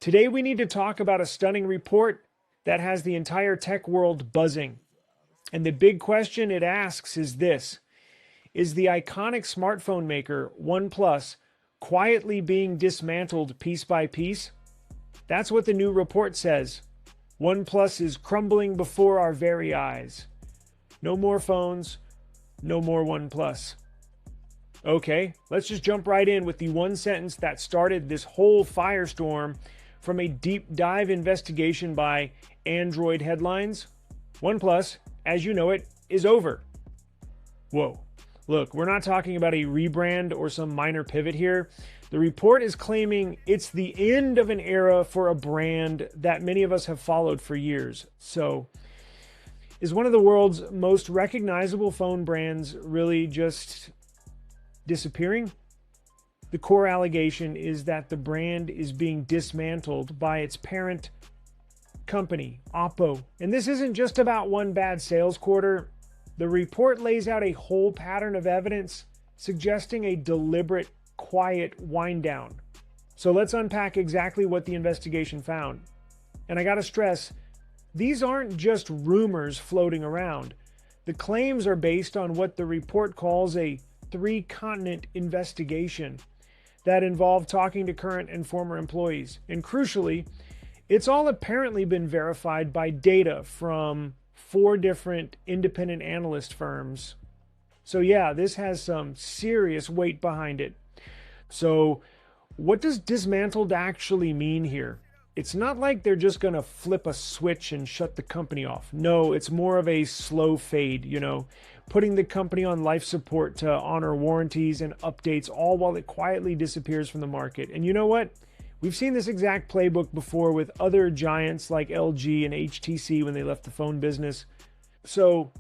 Today we need to talk about a stunning report that has the entire tech world buzzing. And the big question it asks is this: is the iconic smartphone maker OnePlus quietly being dismantled piece by piece? That's what the new report says. OnePlus is crumbling before our very eyes. No more phones, no more OnePlus. Okay, let's just jump right in with the one sentence that started this whole firestorm from a deep dive investigation by Android Headlines. OnePlus, as you know it, is over. Whoa. Look, we're not talking about a rebrand or some minor pivot here. The report is claiming it's the end of an era for a brand that many of us have followed for years. So, is one of the world's most recognizable phone brands really just disappearing? The core allegation is that the brand is being dismantled by its parent company, Oppo. And this isn't just about one bad sales quarter. The report lays out a whole pattern of evidence suggesting a deliberate, quiet wind down. So let's unpack exactly what the investigation found. And I gotta stress, these aren't just rumors floating around. The claims are based on what the report calls a three-continent investigation that involved talking to current and former employees. And crucially, it's all apparently been verified by data from 4 different independent analyst firms. So yeah, this has some serious weight behind it. So what does dismantled actually mean here? It's not like they're just going to flip a switch and shut the company off. No, it's more of a slow fade, putting the company on life support to honor warranties and updates, all while it quietly disappears from the market. And you know what? We've seen this exact playbook before with other giants like LG and HTC when they left the phone business. So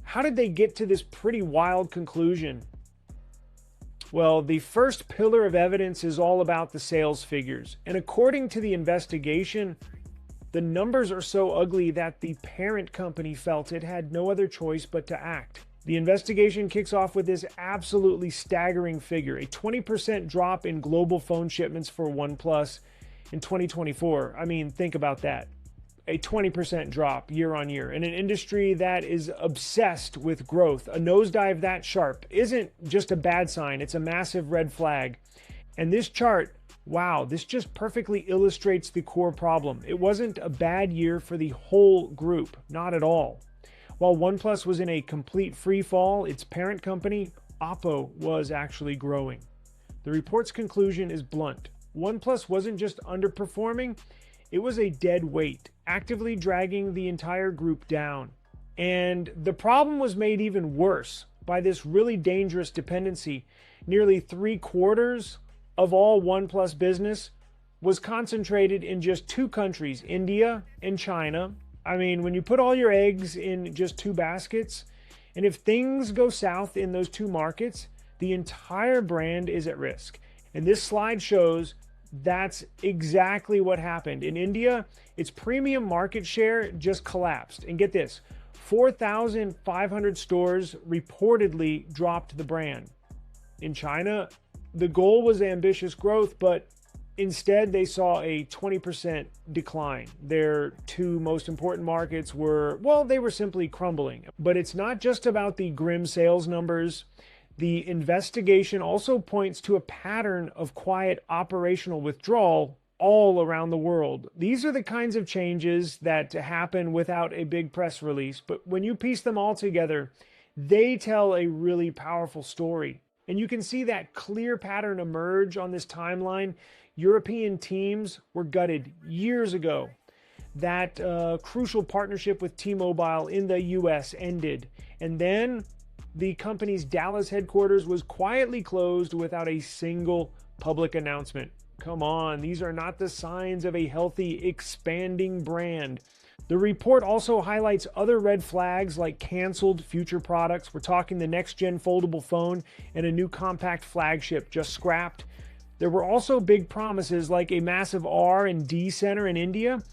how did they get to this pretty wild conclusion? Well, the first pillar of evidence is all about the sales figures. And according to the investigation, the numbers are so ugly that the parent company felt it had no other choice but to act. The investigation kicks off with this absolutely staggering figure, a 20% drop in global phone shipments for OnePlus in 2024. I mean, think about that. A 20% drop year on year in an industry that is obsessed with growth. A nosedive that sharp isn't just a bad sign, it's a massive red flag. And this chart, wow, this just perfectly illustrates the core problem. It wasn't a bad year for the whole group, not at all. While OnePlus was in a complete free fall, its parent company, Oppo, was actually growing. The report's conclusion is blunt. OnePlus wasn't just underperforming, it was a dead weight, actively dragging the entire group down. And the problem was made even worse by this really dangerous dependency. Nearly 3/4 of all OnePlus business was concentrated in just 2 countries, India and China. I mean, when you put all your eggs in just 2 baskets, and if things go south in those 2 markets, the entire brand is at risk. And this slide shows that's exactly what happened. In India, its premium market share just collapsed. And get this, 4,500 stores reportedly dropped the brand. In China, the goal was ambitious growth, but instead they saw a 20% decline. Their 2 most important markets were, well, they were simply crumbling. But it's not just about the grim sales numbers. The investigation also points to a pattern of quiet operational withdrawal all around the world. These are the kinds of changes that happen without a big press release, but when you piece them all together, they tell a really powerful story. And you can see that clear pattern emerge on this timeline. European teams were gutted years ago. That crucial partnership with T-Mobile in the US ended. And then the company's Dallas headquarters was quietly closed without a single public announcement. Come on, these are not the signs of a healthy, expanding brand. The report also highlights other red flags like canceled future products. We're talking the next-gen foldable phone and a new compact flagship just scrapped. There were also big promises like a massive R&D center in India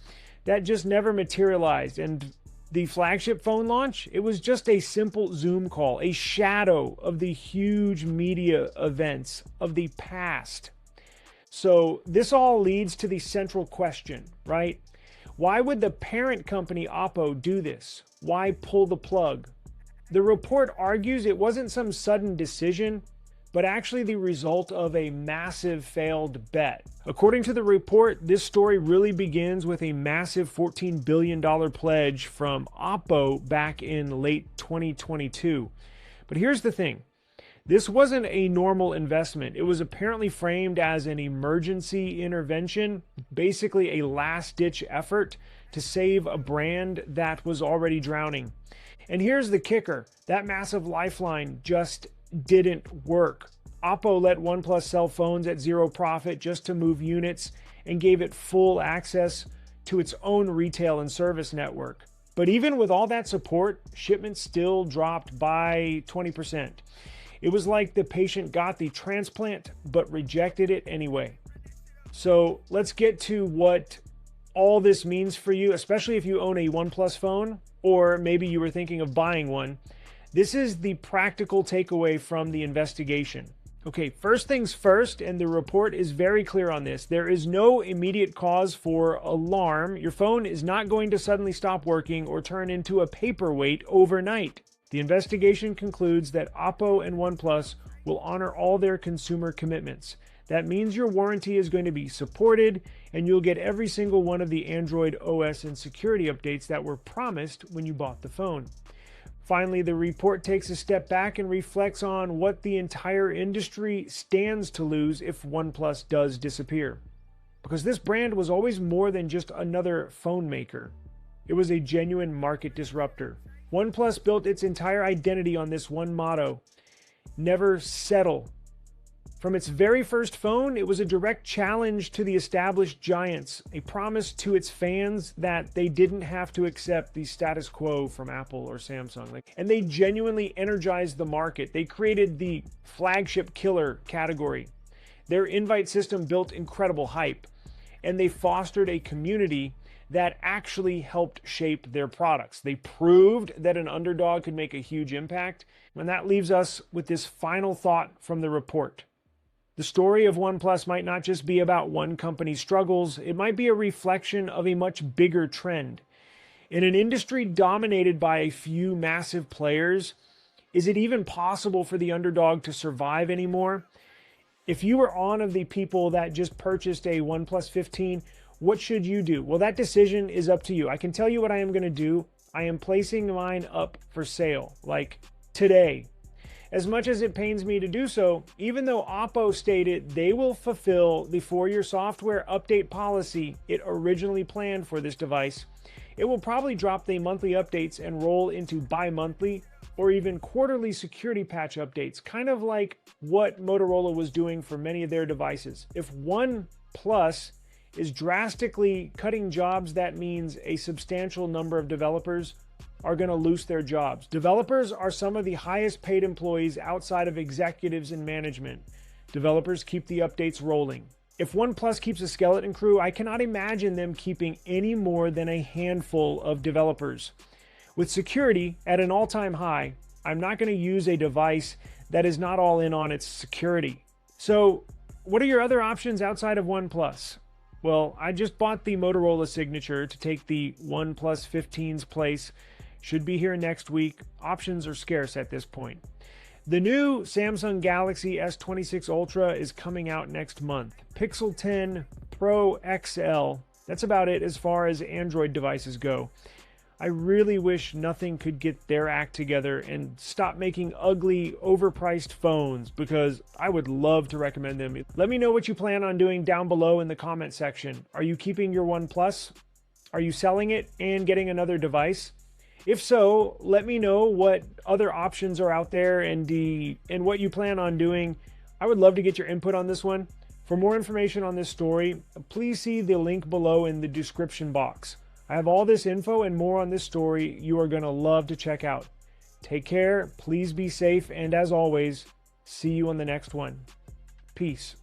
that just never materialized. And the flagship phone launch, it was just a simple Zoom call, a shadow of the huge media events of the past. So this all leads to the central question, right? Why would the parent company Oppo do this? Why pull the plug? The report argues it wasn't some sudden decision, but actually the result of a massive failed bet. According to the report, this story really begins with a massive $14 billion pledge from Oppo back in late 2022. But here's the thing. This wasn't a normal investment. It was apparently framed as an emergency intervention, basically a last-ditch effort to save a brand that was already drowning. And here's the kicker. That massive lifeline just didn't work. Oppo let OnePlus sell phones at zero profit just to move units and gave it full access to its own retail and service network. But even with all that support, shipments still dropped by 20%. It was like the patient got the transplant but rejected it anyway. So let's get to what all this means for you, especially if you own a OnePlus phone or maybe you were thinking of buying one. This is the practical takeaway from the investigation. Okay, first things first, and the report is very clear on this. There is no immediate cause for alarm. Your phone is not going to suddenly stop working or turn into a paperweight overnight. The investigation concludes that Oppo and OnePlus will honor all their consumer commitments. That means your warranty is going to be supported, and you'll get every single one of the Android OS and security updates that were promised when you bought the phone. Finally, the report takes a step back and reflects on what the entire industry stands to lose if OnePlus does disappear. Because this brand was always more than just another phone maker. It was a genuine market disruptor. OnePlus built its entire identity on this one motto: never settle. From its very first phone, it was a direct challenge to the established giants, a promise to its fans that they didn't have to accept the status quo from Apple or Samsung. And they genuinely energized the market. They created the flagship killer category. Their invite system built incredible hype, and they fostered a community that actually helped shape their products. They proved that an underdog could make a huge impact, and that leaves us with this final thought from the report. The story of OnePlus might not just be about one company's struggles, it might be a reflection of a much bigger trend. In an industry dominated by a few massive players, is it even possible for the underdog to survive anymore? If you were one of the people that just purchased a OnePlus 15, what should you do? Well, that decision is up to you. I can tell you what I am going to do. I am placing mine up for sale, like today. As much as it pains me to do so, even though Oppo stated they will fulfill the 4-year software update policy it originally planned for this device, it will probably drop the monthly updates and roll into bi-monthly or even quarterly security patch updates, kind of like what Motorola was doing for many of their devices. If OnePlus is drastically cutting jobs, that means a substantial number of developers are going to lose their jobs. Developers are some of the highest paid employees outside of executives and management. Developers keep the updates rolling. If OnePlus keeps a skeleton crew, I cannot imagine them keeping any more than a handful of developers. With security at an all-time high, I'm not going to use a device that is not all in on its security. So, what are your other options outside of OnePlus? Well, I just bought the Motorola Signature to take the OnePlus 15's place. Should be here next week. Options are scarce at this point. The new Samsung Galaxy S23 Ultra is coming out next month. Pixel 10 Pro XL. That's about it as far as Android devices go. I really wish nothing could get their act together and stop making ugly, overpriced phones, because I would love to recommend them. Let me know what you plan on doing down below in the comment section. Are you keeping your OnePlus? Are you selling it and getting another device? If so, let me know what other options are out there and what you plan on doing. I would love to get your input on this one. For more information on this story, please see the link below in the description box. I have all this info and more on this story you are going to love to check out. Take care, please be safe, and as always, see you on the next one. Peace.